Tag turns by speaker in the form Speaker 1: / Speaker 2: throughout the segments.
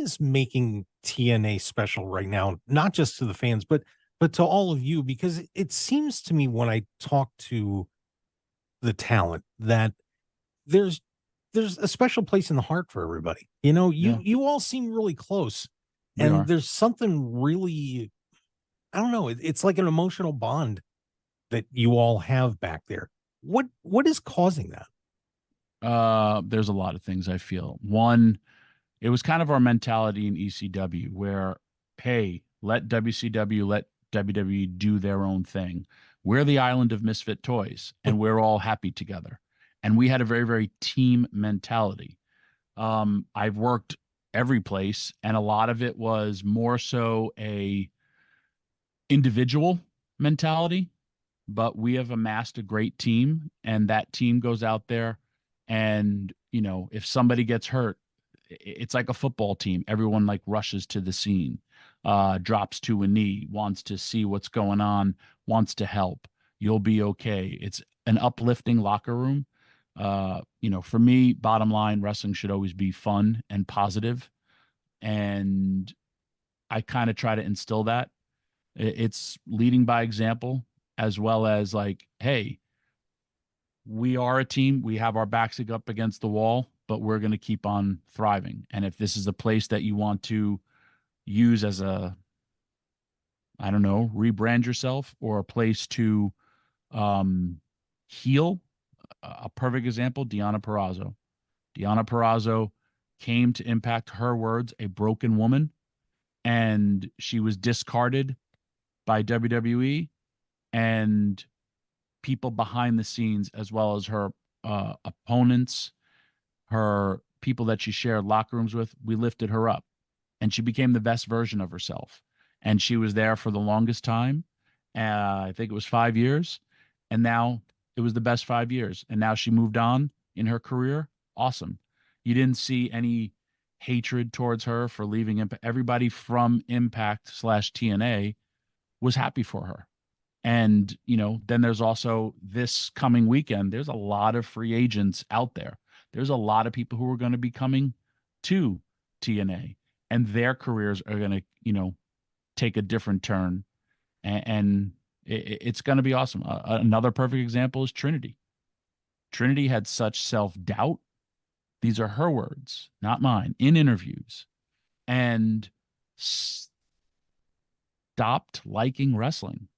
Speaker 1: is making TNA special right now, not just to the fans, but to all of you, because it seems to me when I talk to the talent that there's there's a special place in the heart for everybody. You know,
Speaker 2: Yeah,
Speaker 1: you all seem really close,
Speaker 2: we
Speaker 1: and
Speaker 2: are.
Speaker 1: there's something really, I don't know, it's like an emotional bond that you all have back there. What is causing that?
Speaker 2: There's a lot of things I feel. One, it was kind of our mentality in ECW where, hey, let WCW, let WWE do their own thing. We're the island of misfit toys, and we're all happy together. And we had a very, very team mentality. I've worked every place, and a lot of it was more so a individual mentality, but we have amassed a great team, and that team goes out there, and if somebody gets hurt, it's like a football team. Everyone like rushes to the scene, drops to a knee, wants to see what's going on, wants to help. You'll be okay. It's an uplifting locker room. For me, bottom line, wrestling should always be fun and positive, and I kind of try to instill that. It's leading by example, as well as like, hey, we are a team. We have our backs up against the wall, but we're going to keep on thriving. And if this is a place that you want to use as a, I don't know, rebrand yourself or a place to um, heal, a perfect example, Deanna Perrazzo. Deanna Perrazzo came to Impact, her words, a broken woman, and she was discarded by WWE and people behind the scenes, as well as her opponents, her people that she shared locker rooms with. We lifted her up, and she became the best version of herself. And she was there for the longest time. I think it was 5 years, and now it was the best 5 years. And now she moved on in her career. Awesome. You didn't see any hatred towards her for leaving Impact. Everybody from Impact slash TNA was happy for her. And, then there's also this coming weekend, there's a lot of free agents out there. There's a lot of people who are going to be coming to TNA, and their careers are going to, take a different turn. And it's going to be awesome. Another perfect example is Trinity. Trinity had such self doubt. These are her words, not mine, in interviews, and stopped liking wrestling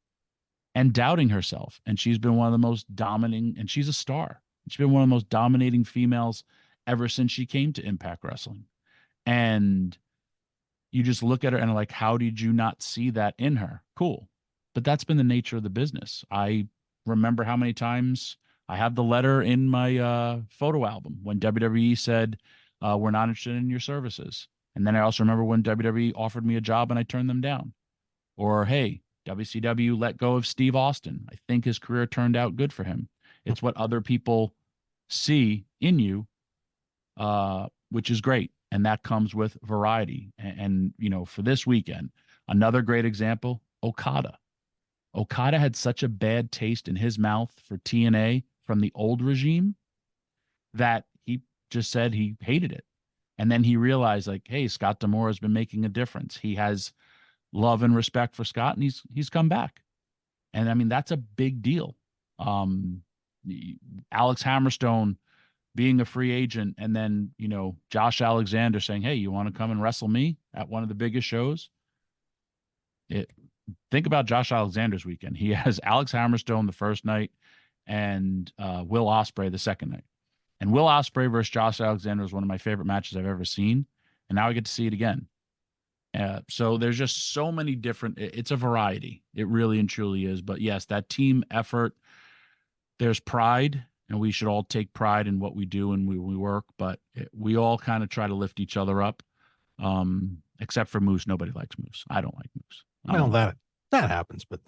Speaker 2: and doubting herself. And she's been one of the most dominating, and she's a star. She's been one of the most dominating females ever since she came to Impact Wrestling. And you just look at her and like, how did you not see that in her? Cool. But that's been the nature of the business. I remember how many times I have the letter in my photo album when WWE said, we're not interested in your services. And then I also remember when WWE offered me a job and I turned them down. Or, hey, WCW let go of Steve Austin. I think his career turned out good for him. It's what other people see in you, which is great. And that comes with variety. And, for this weekend, another great example, Okada. Okada had such a bad taste in his mouth for TNA from the old regime that he just said he hated it. And then he realized, like, hey, Scott D'Amore has been making a difference. He has love and respect for Scott, and he's come back. And I mean, that's a big deal. Um, Alex Hammerstone being a free agent, and then Josh Alexander saying, "Hey, you want to come and wrestle me at one of the biggest shows?" It Think about Josh Alexander's weekend. He has Alex Hammerstone the first night and Will Ospreay the second night. And Will Ospreay versus Josh Alexander is one of my favorite matches I've ever seen, and now I get to see it again. So there's just so many different. It's a variety. It really and truly is. But yes, that team effort. There's pride, and we should all take pride in what we do and we work. But we all kind of try to lift each other up. Except for Moose, nobody likes Moose. I don't like Moose. I
Speaker 1: Well,
Speaker 2: don't like.
Speaker 1: that happens, but